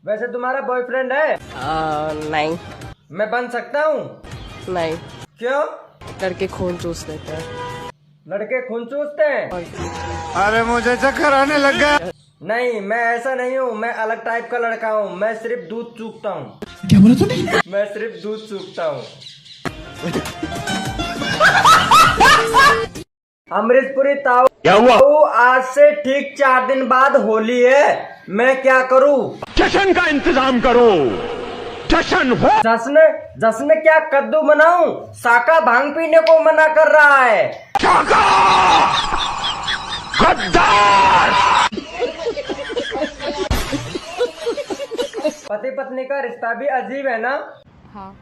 वैसे तुम्हारा बॉयफ्रेंड है? नहीं। मैं बन सकता हूँ? नहीं। क्यों? लड़के खून चूस लेते हैं। लड़के खून चूसते हैं? अरे मुझे चक्कर आने लग गया। नहीं, मैं ऐसा नहीं हूँ, मैं अलग टाइप का लड़का हूँ। मैं सिर्फ दूध चूसता हूँ। क्या बोला तूने? मैं सिर्फ दूध चूसता हूँ। अमरीशपुरी ताऊ, क्या हुआ? आज से ठीक 4 दिन बाद होली है, मैं क्या करूँ? जश्न का इंतजाम करो। जश्न हो। जश्न क्या कद्दू बनाऊं? साका भांग पीने को मना कर रहा है। गद्दार। पति पत्नी का रिश्ता भी अजीब है ना? हाँ।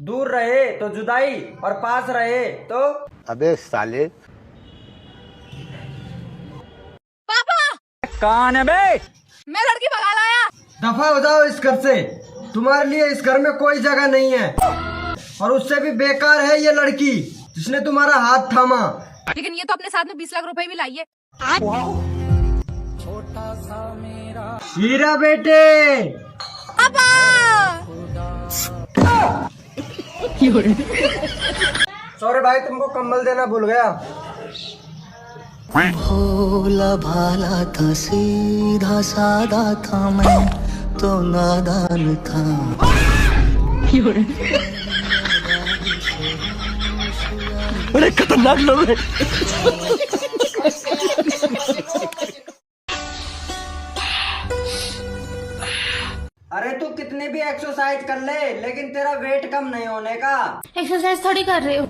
दूर रहे तो जुदाई और पास रहे तो। अबे साले। पापा कौन है बे? मैं लड़की भगा लाया। दफा हो जाओ इस घर से, तुम्हारे लिए इस घर में कोई जगह नहीं है। और उससे भी बेकार है ये लड़की जिसने तुम्हारा हाथ थामा। लेकिन ये तो अपने साथ में 20 लाख रुपए भी लाई है। हीरा बेटे। पापा सॉरी भाई, तुमको कंबल देना भूल गया। भोला भाला था, सीधा सादा था, मैं तो नादान था। बड़े खतरनाक लोग हैं। अरे तू कितनी भी एक्सरसाइज कर ले, लेकिन तेरा वेट कम नहीं होने का। एक्सरसाइज थोड़ी कर रही हूँ।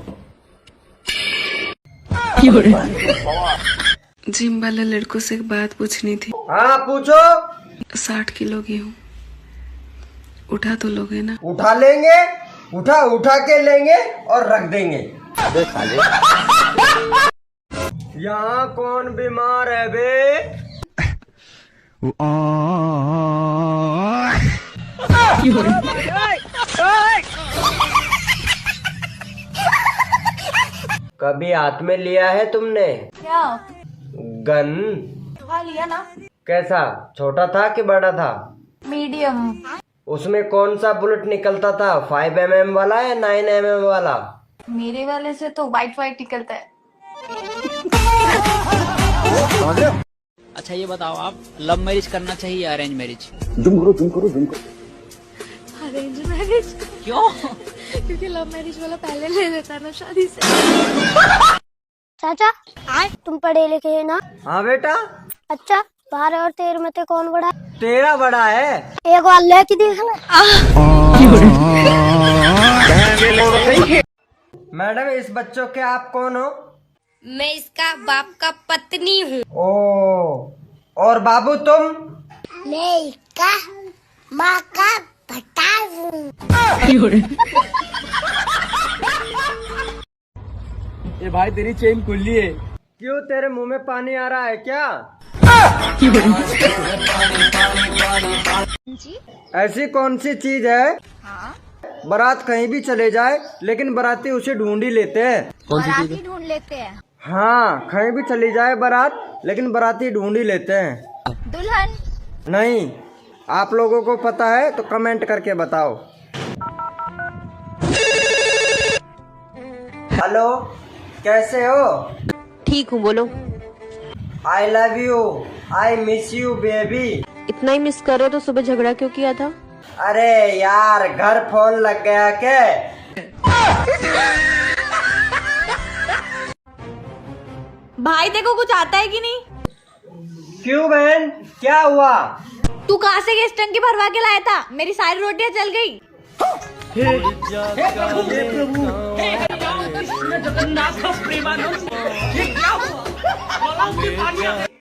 जिम वाले लड़कों से एक बात पूछनी थी। हाँ पूछो। 60 किलो की हूँ, उठा तो लोगे ना? उठा लेंगे, उठा के लेंगे और रख देंगे। अबे साले। यहाँ कौन बीमार है बे? कभी हाथ में लिया है तुमने क्या? गन? हाँ लिया ना। कैसा, छोटा था कि बड़ा था? मीडियम। उसमें कौन सा बुलेट निकलता था, 5mm वाला या 9mm वाला? मेरे वाले से तो वाइट निकलता है। अच्छा ये बताओ, आप लव मैरिज करना चाहिए या अरेंज मैरिज? जुम करो। Arrange marriage. क्यों? क्योंकि लव मैरिज वाला पहले ले लेता है ना शादी से। चाचा तुम पढ़े लिखे है ना? हाँ बेटा। अच्छा 12 और 13 में से कौन बड़ा? तेरा बड़ा है। एक बार लेके देखना। मैडम, इस बच्चों के आप कौन हो? मैं इसका बाप का पत्नी हूँ। ओ, और बाबू तुम? मैं इसका माँ का भट्टा हूँ। ये भाई तेरी चेन खुली है। क्यों, तेरे मुंह में पानी आ रहा है क्या? ऐसी कौन सी चीज है? बारात कहीं भी चले जाए लेकिन बाराती उसे ढूंढ ही लेते हैं। कौन सी चीज? ढूंढ लेते हैं। हाँ, कहीं भी चली जाए बारात लेकिन बाराती ढूंढ ही लेते हैं। दुल्हन? नहीं, आप लोगों को पता है तो कमेंट करके बताओ। हेलो, कैसे हो? ठीक हूँ, बोलो। I love you, I miss you baby. इतना ही मिस कर रहे हो तो सुबह झगड़ा क्यों किया था? अरे यार, घर फोन लग गया क्या? भाई देखो कुछ आता है कि नहीं? क्यों बहन, क्या हुआ? तू कहाँ से गैस टंकी भरवा के लाया था? मेरी सारी रोटियां जल गई। हे प्रभु।